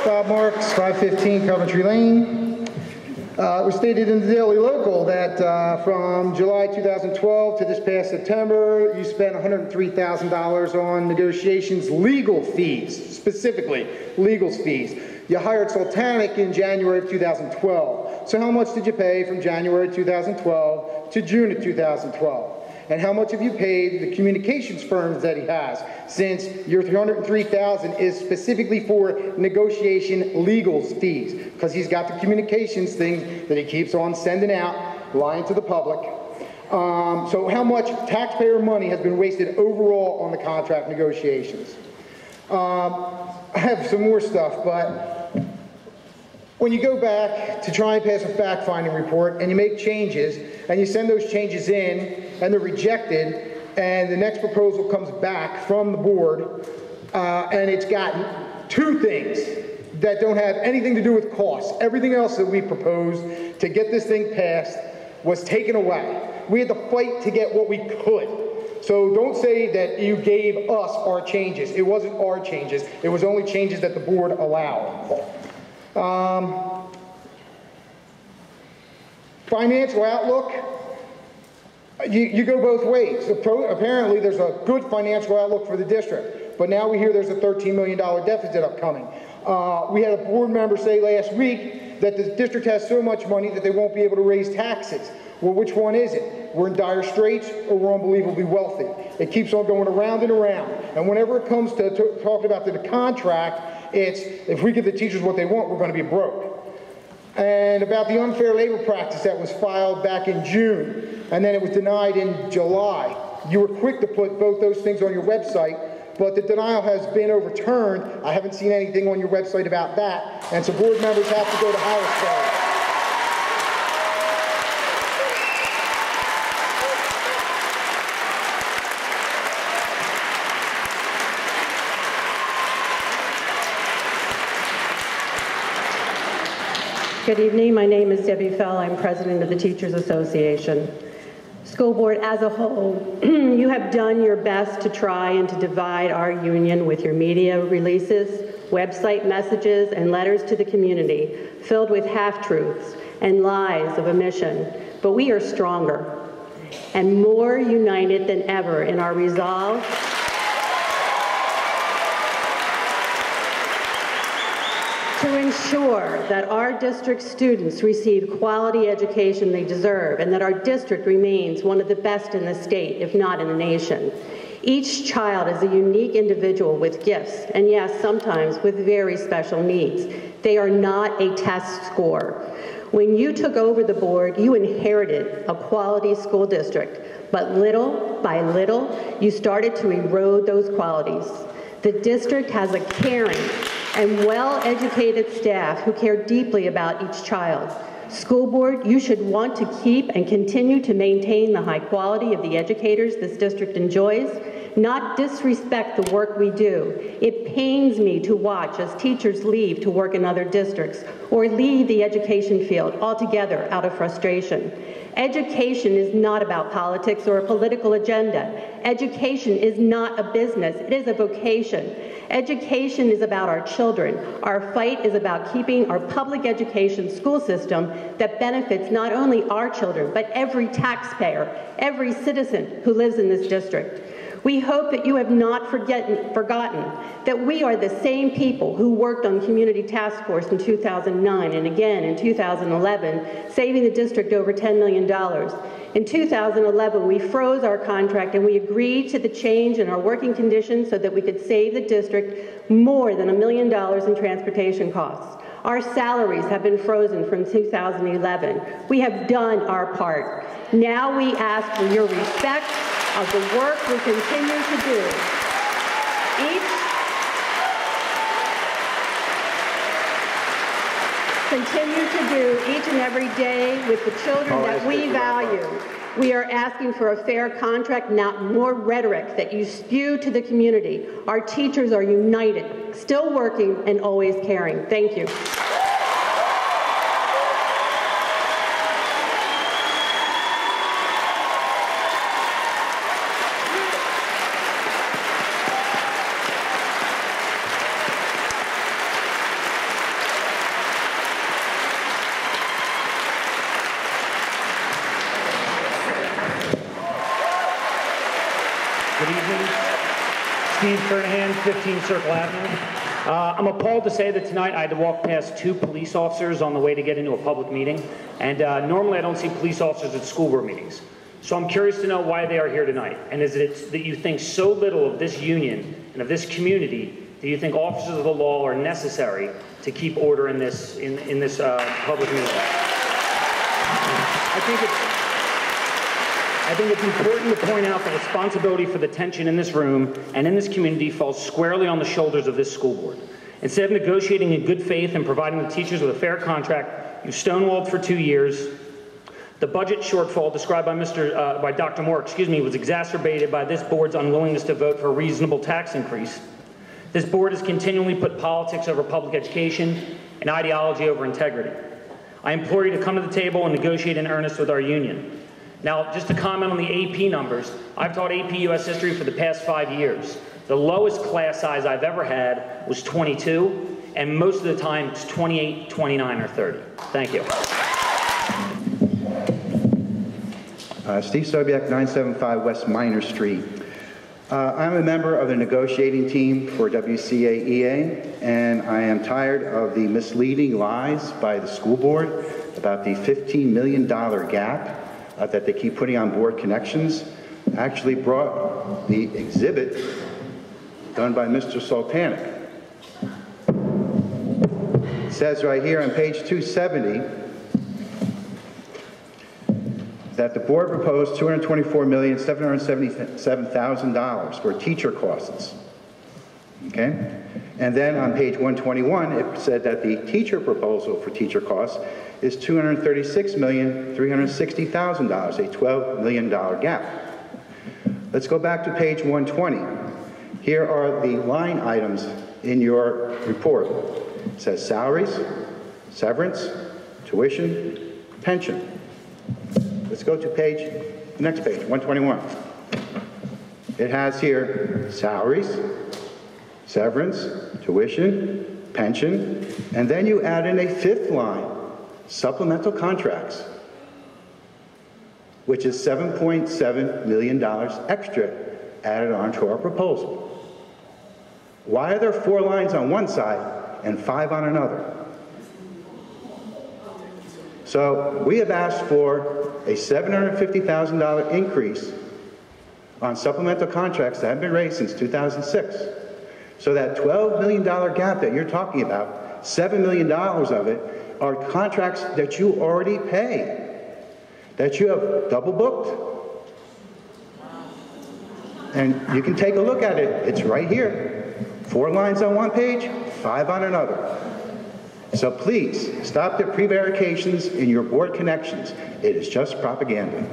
Bob Marks, 515 Coventry Lane. It was stated in the Daily Local that from July 2012 to this past September, you spent $103,000 on negotiations, legal fees, specifically legal fees. You hired Sultanic in January of 2012. So how much did you pay from January 2012 to June of 2012? And how much have you paid the communications firms that he has, since your $303,000 is specifically for negotiation legal fees, because he's got the communications things that he keeps on sending out, lying to the public. So how much taxpayer money has been wasted overall on the contract negotiations? I have some more stuff, but when you go back to try and pass a fact-finding report and you make changes and you send those changes in and they're rejected and the next proposal comes back from the board and it's got two things that don't have anything to do with costs. Everything else that we proposed to get this thing passed was taken away. We had to fight to get what we could. So don't say that you gave us our changes. It wasn't our changes. It was only changes that the board allowed. Financial outlook, you go both ways. Apparently there's a good financial outlook for the district, but now we hear there's a $13 million deficit upcoming. We had a board member say last week that the district has so much money that they won't be able to raise taxes. Well, which one is it? We're in dire straits or we're unbelievably wealthy? It keeps on going around and around. And whenever it comes to talking about the contract, it's if we give the teachers what they want, we're going to be broke. And about the unfair labor practice that was filed back in June, and then it was denied in July. You were quick to put both those things on your website, but the denial has been overturned. I haven't seen anything on your website about that, and so board members have to go to Harrisburg. Good evening. My name is Debbie Fell. I'm president of the Teachers Association. School board as a whole, you have done your best to try and to divide our union with your media releases, website messages, and letters to the community filled with half-truths and lies of omission. But we are stronger and more united than ever in our resolve to ensure that our district students receive quality education they deserve and that our district remains one of the best in the state, if not in the nation. Each child is a unique individual with gifts, and yes, sometimes with very special needs. They are not a test score. When you took over the board, you inherited a quality school district, but little by little, you started to erode those qualities. The district has a caring and well-educated staff who care deeply about each child. School board, you should want to keep and continue to maintain the high quality of the educators this district enjoys, not disrespect the work we do. It pains me to watch as teachers leave to work in other districts or leave the education field altogether out of frustration. Education is not about politics or a political agenda. Education is not a business, it is a vocation. Education is about our children. Our fight is about keeping our public education school system that benefits not only our children, but every taxpayer, every citizen who lives in this district. We hope that you have not forgotten that we are the same people who worked on Community Task Force in 2009 and again in 2011, saving the district over $10 million. In 2011, we froze our contract and we agreed to the change in our working conditions so that we could save the district more than $1 million in transportation costs. Our salaries have been frozen from 2011. We have done our part. Now we ask for your respect of the work we continue to do. Each and every day with the children that we value. We are asking for a fair contract, not more rhetoric that you spew to the community. Our teachers are united, still working, and always caring. Thank you. Steve Kernahan, 15 Circle Avenue. I'm appalled to say that tonight I had to walk past 2 police officers on the way to get into a public meeting, and normally I don't see police officers at school board meetings. So I'm curious to know why they are here tonight, and is it that you think so little of this union and of this community that you think officers of the law are necessary to keep order in this public meeting? I think it's important to point out the responsibility for the tension in this room and in this community falls squarely on the shoulders of this school board. Instead of negotiating in good faith and providing the teachers with a fair contract, you've stonewalled for 2 years. The budget shortfall described by Dr. Moore, was exacerbated by this board's unwillingness to vote for a reasonable tax increase. This board has continually put politics over public education and ideology over integrity. I implore you to come to the table and negotiate in earnest with our union. Now, just to comment on the AP numbers, I've taught AP US History for the past 5 years. The lowest class size I've ever had was 22, and most of the time it's 28, 29, or 30. Thank you. Steve Sobiek, 975 West Minor Street. I'm a member of the negotiating team for WCAEA, and I am tired of the misleading lies by the school board about the $15 million gap that they keep putting on board connections. I actually brought the exhibit done by Mr. Sultanic. It says right here on page 270 that the board proposed $224,777,000 for teacher costs. Okay? And then on page 121, it said that the teacher proposal for teacher costs is $236,360,000, a $12 million gap. Let's go back to page 120. Here are the line items in your report. It says salaries, severance, tuition, pension. Let's go to the next page, 121. It has here salaries, severance, tuition, pension, and then you add in a 5th line, supplemental contracts, which is $7.7 million extra added on to our proposal. Why are there 4 lines on one side and 5 on another? So we have asked for a $750,000 increase on supplemental contracts that have been raised since 2006. So that $12 million gap that you're talking about, $7 million of it are contracts that you already pay, that you have double booked. And you can take a look at it. It's right here. 4 lines on one page, 5 on another. So please, stop the prevarications in your board connections. It is just propaganda.